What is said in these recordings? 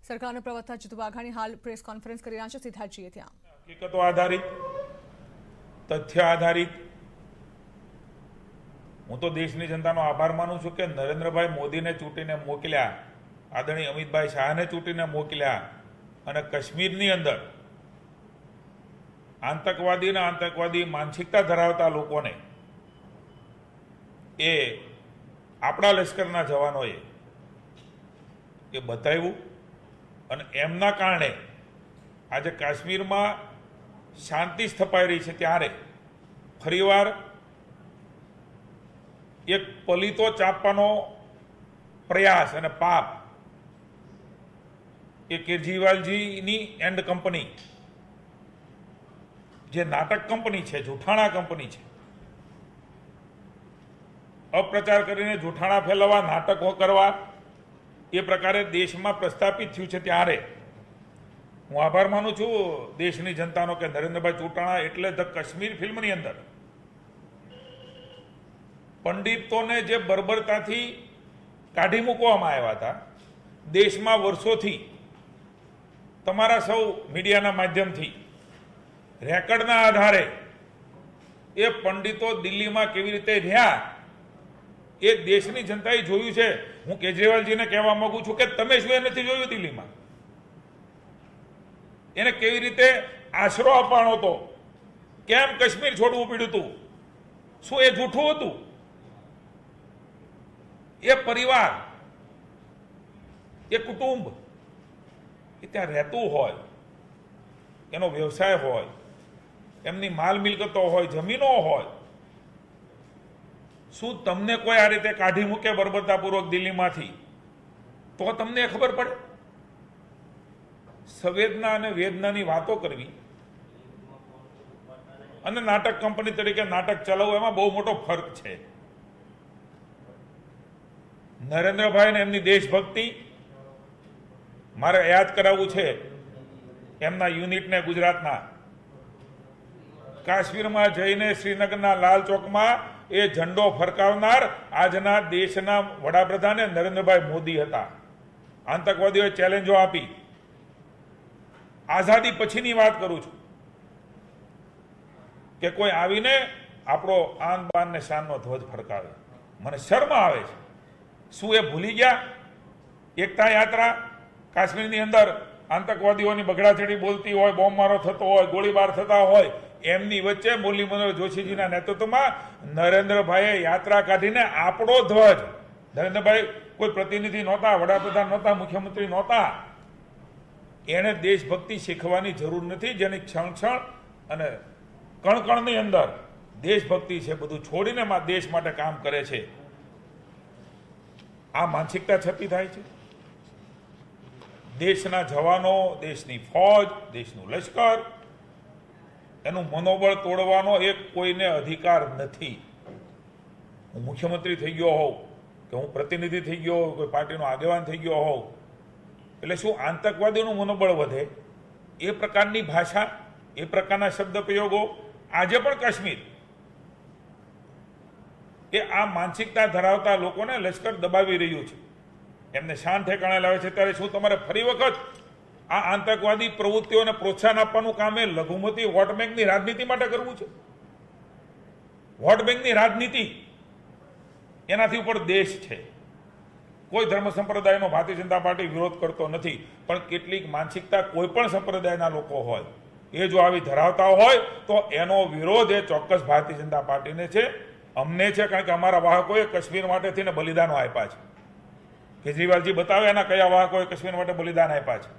સરકારના પ્રવક્તા જીતુ વાઘાણી હાલ પ્રેસ કોન્ફરન્સ કરી રહ્યા છે। સિદ્ધાર્થજીએ ત્યાં હકીકતો આધારિત તથ્ય આધારિત હું તો દેશની જનતાનો આભાર માનું છું કે નરેન્દ્રભાઈ મોદીને ચૂંટીને મોકલ્યા, આદરણીય અમિતભાઈ શાહને ચૂંટીને મોકલ્યા અને કાશ્મીરની અંદર આતંકવાદી માનસિકતા ધરાવતા લોકોને એ આપણા લશ્કરના જવાનોએ એ બતાવ્યું અને એમના કારણે આજે કાશ્મીરમાં શાંતિ સ્થપાઈ રહી છે। ત્યારે ફરીવાર એક પલીતો ચાપવાનો પ્રયાસ અને પાપ એ કેજરીવાલજીની એન્ડ કંપની જે નાટક કંપની છે, જૂઠાણા કંપની છે, અપપ્રચાર કરીને જૂઠાણા ફેલાવવા, નાટકો કરવા એ પ્રકારે દેશમાં પ્રસ્થાપિત થયું છે। ત્યારે હું આભાર માનું છું દેશની જનતાનો કે નરેન્દ્રભાઈ ચૂંટાણા એટલે ધ કાશ્મીર ફિલ્મની અંદર પંડિતોને જે બર્બરતાથી કાઢી મૂકવામાં આવ્યા હતા, દેશમાં વર્ષોથી તમારા સૌ મીડિયાના માધ્યમથી રેકર્ડના આધારે એ પંડિતો દિલ્હીમાં કેવી રીતે રહ્યા એ દેશની જનતાએ જોયું છે। હું કેજરીવાલજીને કહેવા માંગુ છું કે તમે શું એ નથી જોયું દિલ્હીમાં? એને કેવી રીતે આશરો આપવાનો હતો, કેમ કાશ્મીર છોડવું પડ્યું હતું, શું એ જૂઠું હતું? એ પરિવાર, એ કુટુંબ એ ત્યાં રહેતું હોય, એનો વ્યવસાય હોય, એમની માલ મિલકતો હોય, જમીનો હોય, શું તમને કોઈ આ રીતે કાઢી મૂકે બર્બરતાપૂર્વક દિલ્હીમાંથી તો તમને ખબર પડે? સંવેદના અને વેદનાની વાતો કરવી અને નાટક કંપની તરીકે નાટક ચલાવવું એમાં બહુ મોટો ફરક છે। નરેન્દ્રભાઈ ને એમની દેશભક્તિ મારે યાદ કરાવવું છે એમના યુનિટને, ગુજરાતના કાશ્મીરમાં જઈને શ્રીનગરના લાલ ચોકમાં એ ઝંડો ફરકાવનાર આજના દેશના વડાપ્રધાન નરેન્દ્રભાઈ મોદી હતા। આતંકવાદીઓએ ચેલેન્જો આપી, આઝાદી પછીની વાત કરું છું કે કોઈ આવીને આપણો આન બાન ને શાનનો ધ્વજ ફરકાવે, મને શરમ આવે છે। શું એ ભૂલી ગયા? એકતા યાત્રા કાશ્મીરની અંદર આતંકવાદીઓની બગડાચડી બોલતી હોય, બોમ્બમારો થતો હોય, ગોળીબાર થતા હોય, એમની વચ્ચે મુરલી મનોહર જોશીજીના નેતૃત્વમાં નરેન્દ્રભાઈએ યાત્રા કાઢીને આપણો ધ્વજ, નરેન્દ્રભાઈ કોઈ પ્રતિનિધિ નહોતા, વડાપ્રધાન નહોતા, મુખ્યમંત્રી નહોતા, એને દેશભક્તિ શીખવાની જરૂર નથી। જેની ક્ષણ ક્ષણ અને કણકણની અંદર દેશભક્તિ છે, બધું છોડીને દેશ માટે કામ કરે છે। આ માનસિકતા છતી થાય છે। દેશના જવાનો, દેશની ફોજ, દેશનું લશ્કર, એનું મનોબળ તોડવાનો એક કોઈને અધિકાર નથી। હું મુખ્યમંત્રી થઈ ગયો હોઉં કે હું પ્રતિનિધિ થઈ ગયો હોઉં, કોઈ પાર્ટીનો આગેવાન થઈ ગયો હોઉં એટલે શું આતંકવાદીઓનું મનોબળ વધે? એ પ્રકારની ભાષા, એ પ્રકારના શબ્દ પ્રયોગો આજે પણ કાશ્મીર એ આ માનસિકતા ધરાવતા લોકોને લશ્કર દબાવી રહ્યું છે, એમને શાન ઠેકાણે લાવે છે। ત્યારે શું તમારે ફરી વખત આ આતંકવાદી પ્રવૃત્તિઓને પ્રોત્સાહન આપવાનું કામ એ લઘુમતી વોટ બેંકની રાજનીતિ માટે કરવું છે? વોટ બેંકની રાજનીતિ એનાથી ઉપર દેશ છે। કોઈ ધર્મ સંપ્રદાયનો ભારતીય જનતા પાર્ટી વિરોધ કરતો નથી, પણ કેટલીક માનસિકતા કોઈ પણ સંપ્રદાયના લોકો હોય એ જો આવી ધરાવતા હોય તો એનો વિરોધ એ ચોક્કસ ભારતીય જનતા પાર્ટીને છે, અમને છે, કારણ કે અમારા વાહકોએ કાશ્મીર માટે થઈને બલિદાનો આપ્યા છે। કેજરીવાલજી બતાવે એના કયા વાહકોએ કાશ્મીર માટે બલિદાન આપ્યા છે।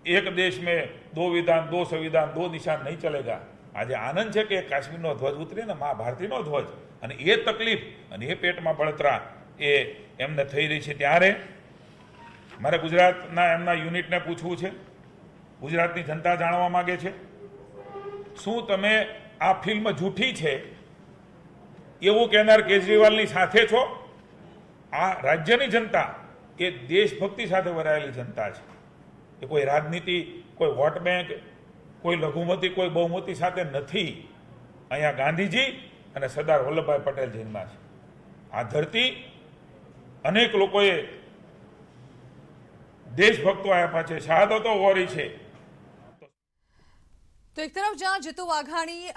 એક દેશ में दो विधान, दो संविधान, दो निशान नहीं चलेगा। આજે આનંદ છે કે કાશ્મીરનો ધ્વજ ઉતરીને મા ભારતીનો ધ્વજ, અને એ તકલીફ અને એ પેટમાં બળતરા એ એમને થઈ રહી છે। ત્યારે મારે ગુજરાતના એમના યુનિટને પૂછવું છે, ગુજરાતની જનતા જાણવા માંગે છે, શું તમે આ ફિલ્મ જૂઠી છે એવું કહેનાર કેજરીવાલની સાથે છો? આ રાજ્યની જનતા એ દેશભક્તિ સાથે વરાયેલી જનતા છે। એ કોઈ રાજનીતિ, કોઈ વોટ બેંક, કોઈ લઘુમતી, કોઈ બહુમતી સાથે નથી। અહીંયા ગાંધીજી અને સરદાર વલ્લભભાઈ પટેલ જન્મ્યા છે। આ ધરતી અનેક લોકોએ દેશભક્તો આપ્યા છે, શહાદતો વોરી છે. તો એક તરફ જ્યાં જીતુ વાઘાણી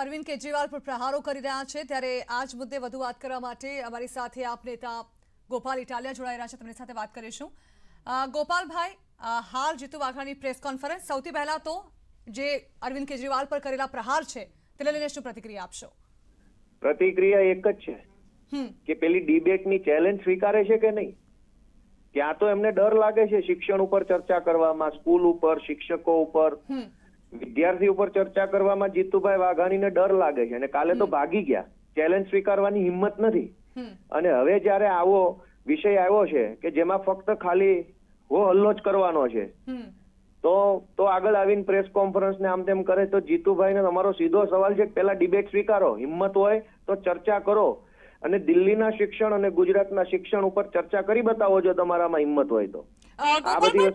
અરવિંદ કેજરીવાલ પર પ્રહારો કરી રહ્યા છે, ત્યારે આ જ મુદ્દે વધુ વાત કરવા માટે અમારી સાથે આપ નેતા ગોપાલ ઇટાલિયા જોડાઈ રહ્યા છે. તેમની સાથે વાત કરીશું. ગોપાલભાઈ, હાલ જીતુ વાઘાણી પ્રેસ કોન્ફરન્સ, સૌથી પહેલા તો જે અરવિંદ કેજરીવાલ પર કરેલા પ્રહાર છે તેને લઈને શું પ્રતિક્રિયા આપશો? પ્રતિક્રિયા એક જ છે કે પેલી ડિબેટની ચેલેન્જ સ્વીકારે છે કે નહીં. ત્યાં તો એમને ડર લાગે છે શિક્ષણ ઉપર ચર્ચા કરવામાં, સ્કૂલ ઉપર, શિક્ષકો ઉપર, વિદ્યાર્થી ઉપર ચર્ચા કરવામાં જીતુભાઈ વાઘાણીને ડર લાગે છે અને કાલે તો ભાગી ગયા. ચેલેન્જ સ્વીકારવાની હિંમત નથી. અને હવે જયારે આવો વિષય આવ્યો છે કે જેમાં ફક્ત ખાલી હો હલ્લો જ કરવાનો છે, તો આગળ આવીને પ્રેસ કોન્ફરન્સ ને આમ તેમ કરે તો જીતુભાઈને તમારો સીધો સવાલ છે કે પેલા ડિબેટ સ્વીકારો, હિંમત હોય તો ચર્ચા કરો અને દિલ્હીના શિક્ષણ અને ગુજરાતના શિક્ષણ ઉપર ચર્ચા કરી બતાવો જો તમારામાં હિંમત હોય તો.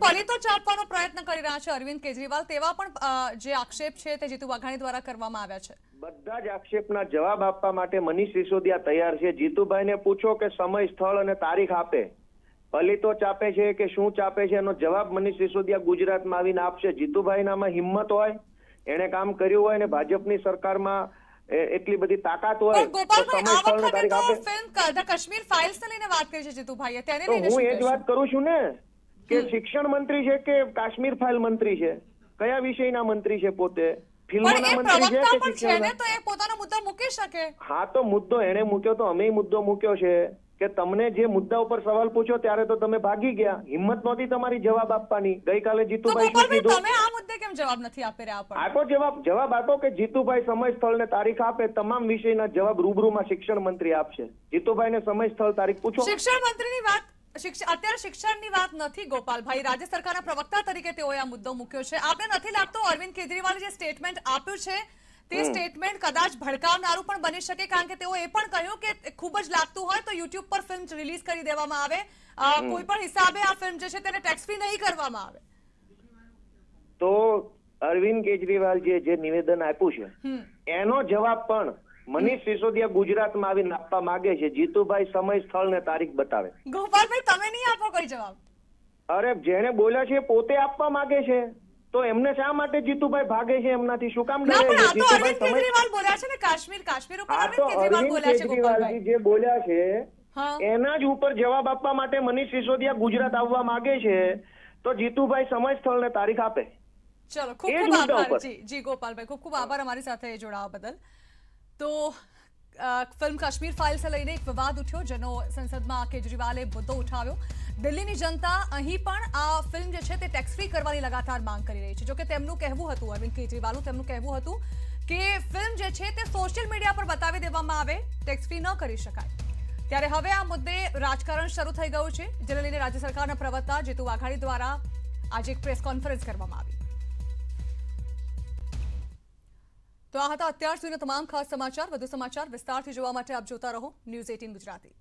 પલિતો ચાપવાનો પ્રયત્ન કરી રહ્યા છે અરવિંદ કેજરીવાલ, તેવા પણ જે આક્ષેપ છે તે જીતુ વાઘાણી દ્વારા કરવામાં આવ્યા છે. બધા જ આક્ષેપના જવાબ આપવા માટે મનીષ સિસોદિયા તૈયાર છે. જીતુભાઈને પૂછો કે સમય, સ્થળ અને તારીખ આપે. પલિતો ચાપે છે કે શું ચાપે છે એનો જવાબ મનીષ સિસોદિયા ગુજરાતમાં આવીને આપશે. જીતુભાઈનામાં હિંમત હોય, એને કામ કર્યું હોય ને ભાજપની સરકારમાં એટલી બધી તાકાત હોય તો સમય, સ્થળ અને તારીખ આપે. ફિલ્મ કાશ્મીર ફાઇલ્સ ને લઈને વાત કરી છે જીતુભાઈએ, તેને તો હું એ જ વાત કરું છું ને કે શિક્ષણ મંત્રી છે કે કાશ્મીર ફાઇલ મંત્રી છે, કયા વિષયના મંત્રી છે પોતે? ફિલ્મના મંત્રી છે કે શિક્ષણના? તો એ પોતાનો મુદ્દો મૂકી શકે. હા, તો મુદ્દો એને મૂક્યો તો અમે મુદ્દો મૂક્યો છે કે તમને જે મુદ્દા ઉપર સવાલ પૂછો ત્યારે તો તમે ભાગી ગયા, હિંમત નહોતી તમારી જવાબ આપવાની. ગઈકાલે જીતુભાઈ શું કીધું? તમે આ મુદ્દે કેમ જવાબ નથી આપી રહ્યા? આપો જવાબ આપો કે જીતુભાઈ સમય, સ્થળ ને તારીખ આપે. તમામ વિષયના જવાબ રૂબરૂમાં શિક્ષણ મંત્રી આપશે. જીતુભાઈને સમય, સ્થળ, તારીખ પૂછો. શિક્ષણ મંત્રીની વાત અત્યારે શિક્ષણની વાત નથી ગોપાલભાઈ, રાજ્ય સરકારના પ્રવક્તા તરીકે તેઓએ આ મુદ્દો મૂક્યો છે. આપને નથી લાગતું અરવિંદ કેજરીવાલે જે સ્ટેટમેન્ટ આપ્યું છે તે સ્ટેટમેન્ટ કદાચ ભડકાવનારું પણ બની શકે? કારણ કે તેઓ એ પણ કહ્યું કે ખૂબ જ લાગતું હોય તો યુટ્યુબ પર ફિલ્મ રિલીઝ કરી દેવામાં આવે, કોઈ પણ હિસાબે આ ફિલ્મ જે છે તેને ટેક્સ ફ્રી નહીં કરવામાં આવે. તો અરવિંદ કેજરીવાલ જે નિવેદન આપ્યું છે એનો જવાબ પણ મનીષ સિસોદિયા ગુજરાતમાં આવીને આપવા માંગે છે. જીતુભાઈ સમય, સ્થળ ને તારીખ બતાવે. ગોપાલભાઈ, તમે નહીં આપો કોઈ જવાબ? અરે જેને બોલ્યા છે પોતે આપવા માંગે છે તો એમને શા માટે જીતુભાઈ ભાગે છે? એમનાથી શું કામ ડરે છે? જીતુભાઈ કેજરીવાલ બોલ્યા છે ને કાશ્મીર ઉપર અરવિંદ કેજરીવાલ બોલ્યા છે. કેજરીવાલજી જે બોલ્યા છે એના જ ઉપર જવાબ આપવા માટે મનીષ સિસોદિયા ગુજરાત આવવા માંગે છે તો જીતુભાઈ સમય, સ્થળ ને તારીખ આપે. ચલો, ખૂબ ખૂબ આભાર. જી ગોપાલભાઈ, ખૂબ ખૂબ આભાર અમારી સાથે જોડાવા બદલ. તો ફિલ્મ કાશ્મીર ફાઇલ્સને લઈને એક વિવાદ ઉઠ્યો જેનો સંસદમાં કેજરીવાલે મુદ્દો ઉઠાવ્યો. દિલ્હીની જનતા અહીં પણ આ ફિલ્મ જે છે તે ટેક્સ ફ્રી કરવાની લગાતાર માંગ કરી રહી છે. જોકે તેમનું કહેવું હતું, અરવિંદ કેજરીવાલનું તેમનું કહેવું હતું કે ફિલ્મ જે છે તે સોશિયલ મીડિયા પર બતાવી દેવામાં આવે, ટેક્સ ફ્રી ન કરી શકાય. ત્યારે હવે આ મુદ્દે રાજકારણ શરૂ થઈ ગયું છે, જેને લઈને રાજ્ય સરકારના પ્રવક્તા જીતુ વાઘાણી દ્વારા આજે એક પ્રેસ કોન્ફરન્સ કરવામાં આવી. તો આ હતા અત્યાર સુધીના તમામ ખાસ સમાચાર. વધુ સમાચાર વિસ્તારથી જોવા માટે આપ જોતા રહો ન્યૂઝ 18 ગુજરાતી.